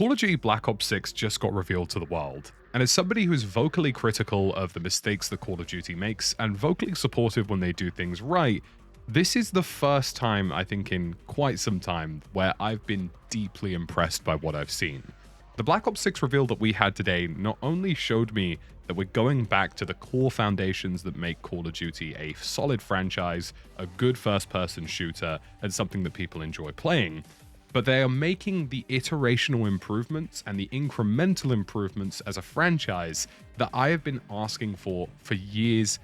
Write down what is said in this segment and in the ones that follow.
Call of Duty Black Ops 6 just got revealed to the world, and as somebody who's vocally critical of the mistakes that Call of Duty makes and vocally supportive when they do things right, this is the first time, I think, in quite some time where I've been deeply impressed by what I've seen. The Black Ops 6 reveal that we had today not only showed me that we're going back to the core foundations that make Call of Duty a solid franchise, a good first-person shooter, and something that people enjoy playing, but they are making the iterational improvements and the incremental improvements as a franchise that I have been asking for years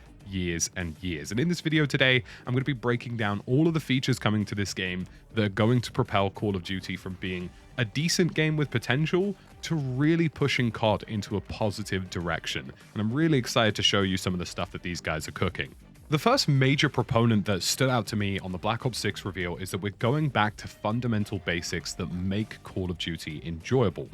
and years. And in this video today, I'm going to be breaking down all of the features coming to this game that are going to propel Call of Duty from being a decent game with potential to really pushing COD into a positive direction. And I'm really excited to show you some of the stuff that these guys are cooking. The first major proponent that stood out to me on the Black Ops 6 reveal is that we're going back to fundamental basics that make Call of Duty enjoyable.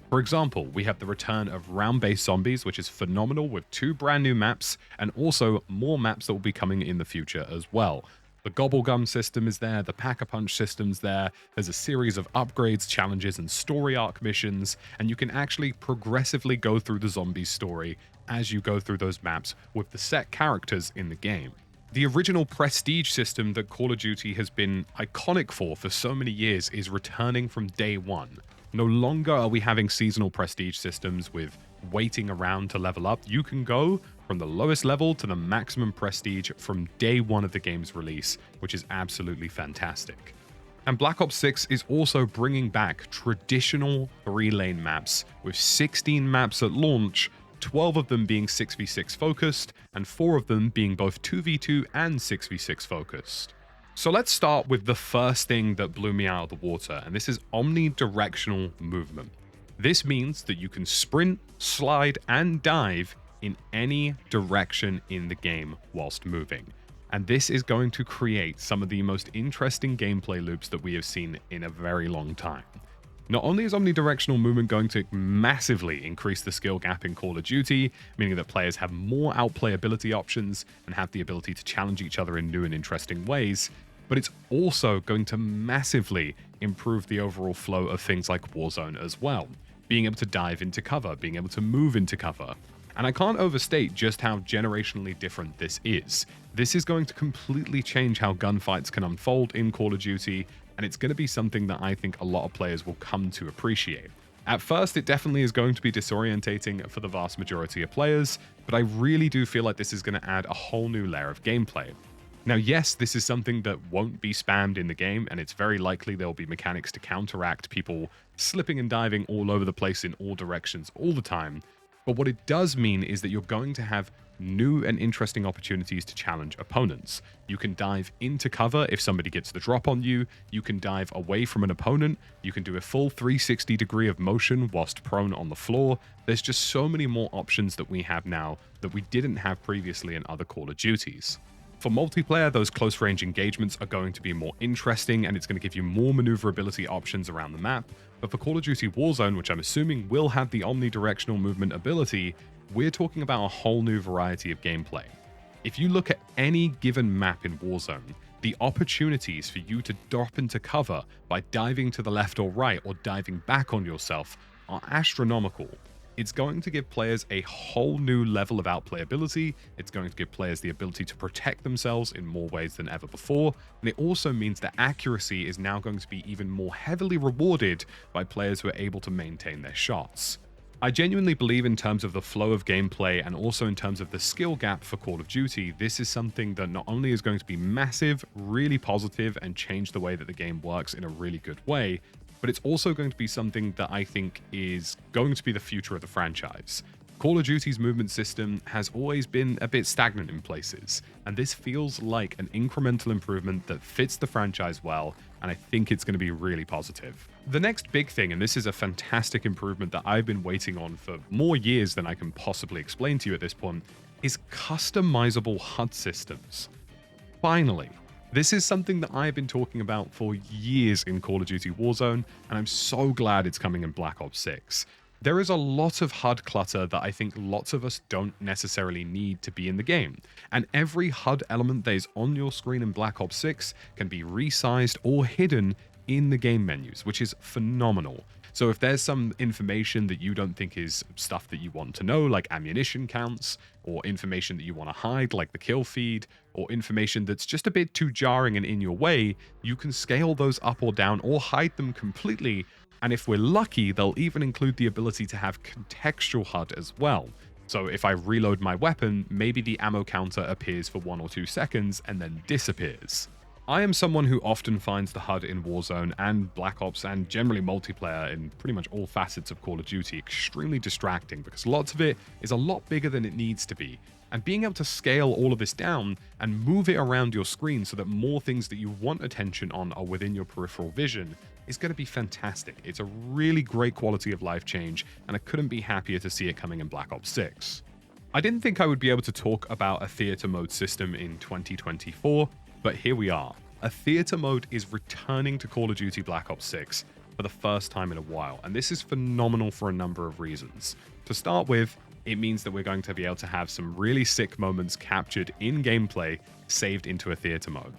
For example, we have the return of round-based zombies, which is phenomenal, with 2 brand new maps, and also more maps that will be coming in the future as well. The Gobblegum system is there, the Pack-a-Punch system's there, there's a series of upgrades, challenges, and story arc missions, and you can actually progressively go through the zombies story as you go through those maps with the set characters in the game. The original prestige system that Call of Duty has been iconic for so many years is returning from day one. No longer are we having seasonal prestige systems with waiting around to level up. You can go from the lowest level to the maximum prestige from day one of the game's release, which is absolutely fantastic. And Black Ops 6 is also bringing back traditional 3-lane maps with 16 maps at launch, 12 of them being 6v6 focused, and 4 of them being both 2v2 and 6v6 focused. So let's start with the first thing that blew me out of the water, and this is omnidirectional movement. This means that you can sprint, slide, and dive in any direction in the game whilst moving. And this is going to create some of the most interesting gameplay loops that we have seen in a very long time. Not only is omnidirectional movement going to massively increase the skill gap in Call of Duty, meaning that players have more outplayability options and have the ability to challenge each other in new and interesting ways, but it's also going to massively improve the overall flow of things like Warzone as well. Being able to dive into cover, being able to move into cover. And I can't overstate just how generationally different this is. This is going to completely change how gunfights can unfold in Call of Duty, and it's going to be something that I think a lot of players will come to appreciate. At first, it definitely is going to be disorientating for the vast majority of players, but I really do feel like this is going to add a whole new layer of gameplay. Now, yes, this is something that won't be spammed in the game, and it's very likely there'll be mechanics to counteract people slipping and diving all over the place in all directions all the time. But what it does mean is that you're going to have new and interesting opportunities to challenge opponents. You can dive into cover if somebody gets the drop on you. You can dive away from an opponent. You can do a full 360 degree of motion whilst prone on the floor. There's just so many more options that we have now that we didn't have previously in other Call of Duties. For multiplayer, those close-range engagements are going to be more interesting, and it's going to give you more maneuverability options around the map. But for Call of Duty Warzone, which I'm assuming will have the omnidirectional movement ability, we're talking about a whole new variety of gameplay. If you look at any given map in Warzone, the opportunities for you to drop into cover by diving to the left or right or diving back on yourself are astronomical. It's going to give players a whole new level of outplayability. It's going to give players the ability to protect themselves in more ways than ever before. And it also means that accuracy is now going to be even more heavily rewarded by players who are able to maintain their shots. I genuinely believe in terms of the flow of gameplay and also in terms of the skill gap for Call of Duty, this is something that not only is going to be massive, really positive, and change the way that the game works in a really good way, but it's also going to be something that I think is going to be the future of the franchise. Call of Duty's movement system has always been a bit stagnant in places, and this feels like an incremental improvement that fits the franchise well, and I think it's going to be really positive. The next big thing, and this is a fantastic improvement that I've been waiting on for more years than I can possibly explain to you at this point, is customizable HUD systems. Finally. This is something that I've been talking about for years in Call of Duty Warzone, and I'm so glad it's coming in Black Ops 6. There is a lot of HUD clutter that I think lots of us don't necessarily need to be in the game, and every HUD element that is on your screen in Black Ops 6 can be resized or hidden in the game menus, which is phenomenal. So if there's some information that you don't think is stuff that you want to know, like ammunition counts, or information that you want to hide, like the kill feed, or information that's just a bit too jarring and in your way, you can scale those up or down or hide them completely. And if we're lucky, they'll even include the ability to have contextual HUD as well. So if I reload my weapon, maybe the ammo counter appears for 1 or 2 seconds and then disappears. I am someone who often finds the HUD in Warzone and Black Ops and generally multiplayer in pretty much all facets of Call of Duty extremely distracting because lots of it is a lot bigger than it needs to be. And being able to scale all of this down and move it around your screen so that more things that you want attention on are within your peripheral vision is going to be fantastic. It's a really great quality of life change, and I couldn't be happier to see it coming in Black Ops 6. I didn't think I would be able to talk about a theater mode system in 2024, but here we are. A theater mode is returning to Call of Duty Black Ops 6 for the first time in a while, and this is phenomenal for a number of reasons. To start with, it means that we're going to be able to have some really sick moments captured in gameplay saved into a theater mode.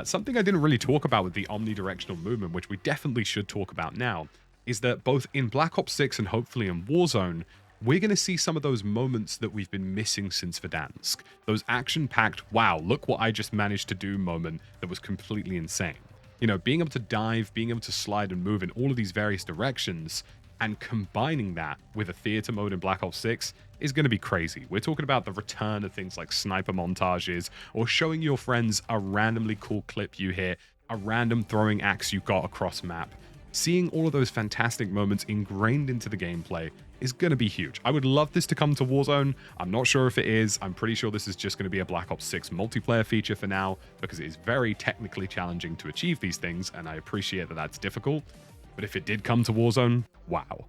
Something I didn't really talk about with the omnidirectional movement, which we definitely should talk about now, is that both in Black Ops 6 and hopefully in Warzone, we're going to see some of those moments that we've been missing since Verdansk. Those action-packed, wow, look what I just managed to do moment that was completely insane. You know, being able to dive, being able to slide and move in all of these various directions, and combining that with a theater mode in Black Ops 6 is going to be crazy. We're talking about the return of things like sniper montages, or showing your friends a randomly cool clip you hit, a random throwing axe you got across map. Seeing all of those fantastic moments ingrained into the gameplay is going to be huge. I would love this to come to Warzone. I'm not sure if it is. I'm pretty sure this is just going to be a Black Ops 6 multiplayer feature for now, because it is very technically challenging to achieve these things, and I appreciate that that's difficult. But if it did come to Warzone, wow.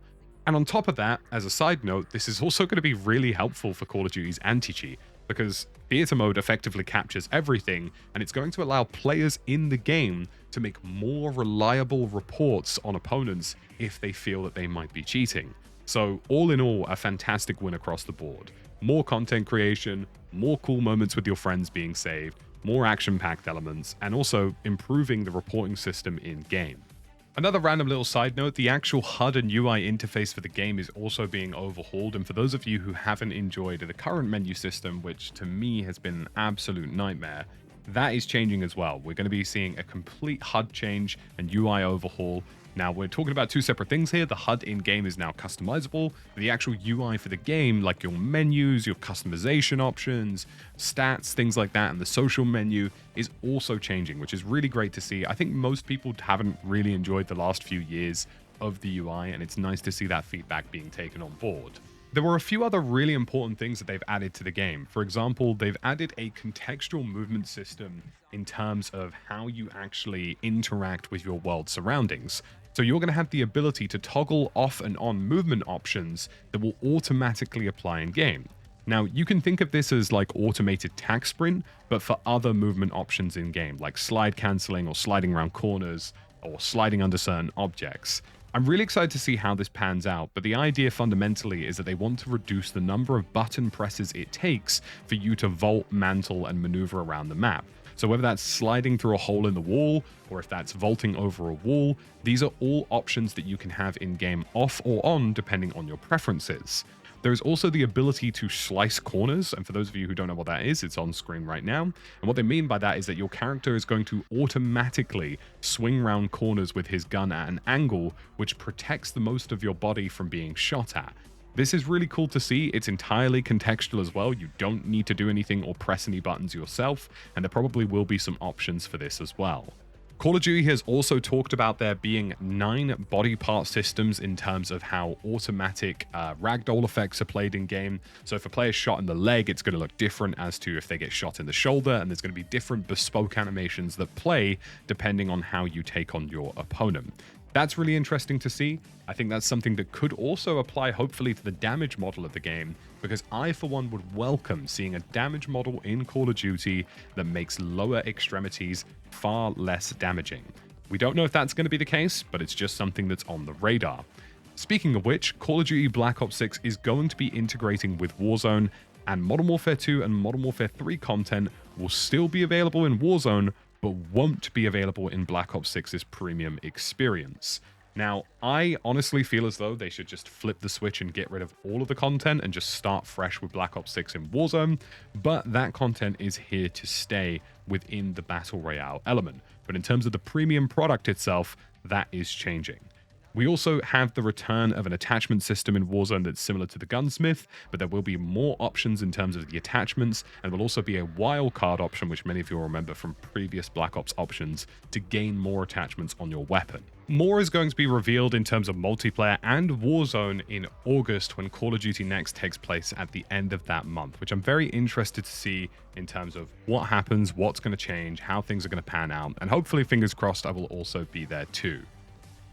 And on top of that, as a side note, this is also going to be really helpful for Call of Duty's anti-cheat, because theater mode effectively captures everything, and it's going to allow players in the game to make more reliable reports on opponents if they feel that they might be cheating. So all in all, a fantastic win across the board. More content creation, more cool moments with your friends being saved, more action-packed elements, and also improving the reporting system in-game. Another random little side note, the actual HUD and UI interface for the game is also being overhauled, and for those of you who haven't enjoyed the current menu system, which to me has been an absolute nightmare, that is changing as well. We're going to be seeing a complete HUD change and UI overhaul. Now, we're talking about two separate things here. The HUD in-game is now customizable. The actual UI for the game, like your menus, your customization options, stats, things like that, and the social menu is also changing, which is really great to see. I think most people haven't really enjoyed the last few years of the UI, and it's nice to see that feedback being taken on board. There were a few other really important things that they've added to the game. For example, they've added a contextual movement system in terms of how you actually interact with your world surroundings. So you're going to have the ability to toggle off and on movement options that will automatically apply in game. Now, you can think of this as like automated tack sprint, but for other movement options in game, like slide canceling or sliding around corners or sliding under certain objects. I'm really excited to see how this pans out, but the idea fundamentally is that they want to reduce the number of button presses it takes for you to vault, mantle, and maneuver around the map. So whether that's sliding through a hole in the wall, or if that's vaulting over a wall, these are all options that you can have in-game off or on depending on your preferences. There's also the ability to slice corners, and for those of you who don't know what that is, it's on screen right now. And what they mean by that is that your character is going to automatically swing round corners with his gun at an angle which protects the most of your body from being shot at. This is really cool to see. It's entirely contextual as well. You don't need to do anything or press any buttons yourself, and there probably will be some options for this as well. Call of Duty has also talked about there being 9 body part systems in terms of how automatic ragdoll effects are played in game. So if a player's shot in the leg, it's going to look different as to if they get shot in the shoulder, and there's going to be different bespoke animations that play depending on how you take on your opponent. That's really interesting to see. I think that's something that could also apply hopefully to the damage model of the game, because I for one would welcome seeing a damage model in Call of Duty that makes lower extremities far less damaging. We don't know if that's going to be the case, but it's just something that's on the radar. Speaking of which, Call of Duty Black Ops 6 is going to be integrating with Warzone, and Modern Warfare 2 and Modern Warfare 3 content will still be available in Warzone, but won't be available in Black Ops 6's premium experience. Now, I honestly feel as though they should just flip the switch and get rid of all of the content and just start fresh with Black Ops 6 in Warzone, but that content is here to stay within the Battle Royale element. But in terms of the premium product itself, that is changing. We also have the return of an attachment system in Warzone that's similar to the Gunsmith, but there will be more options in terms of the attachments, and will also be a wildcard option, which many of you will remember from previous Black Ops options, to gain more attachments on your weapon. More is going to be revealed in terms of multiplayer and Warzone in August when Call of Duty Next takes place at the end of that month, which I'm very interested to see in terms of what happens, what's going to change, how things are going to pan out, and hopefully, fingers crossed, I will also be there too.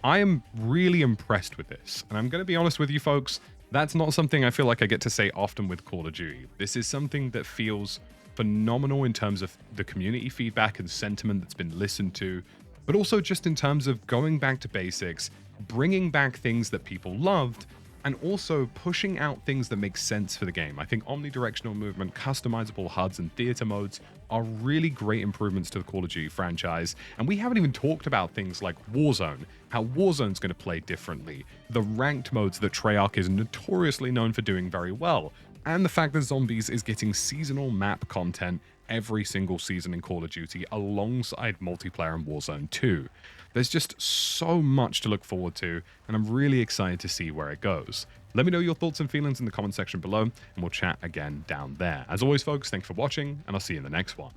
I am really impressed with this, and I'm going to be honest with you folks, that's not something I feel like I get to say often with Call of Duty. This is something that feels phenomenal in terms of the community feedback and sentiment that's been listened to, but also just in terms of going back to basics, bringing back things that people loved, and also pushing out things that make sense for the game. I think omnidirectional movement, customizable HUDs, and theater modes are really great improvements to the Call of Duty franchise. And we haven't even talked about things like Warzone, how Warzone's going to play differently, the ranked modes that Treyarch is notoriously known for doing very well, and the fact that Zombies is getting seasonal map content every single season in Call of Duty alongside multiplayer in Warzone 2. There's just so much to look forward to, and I'm really excited to see where it goes. Let me know your thoughts and feelings in the comment section below, and we'll chat again down there. As always, folks, thanks for watching, and I'll see you in the next one.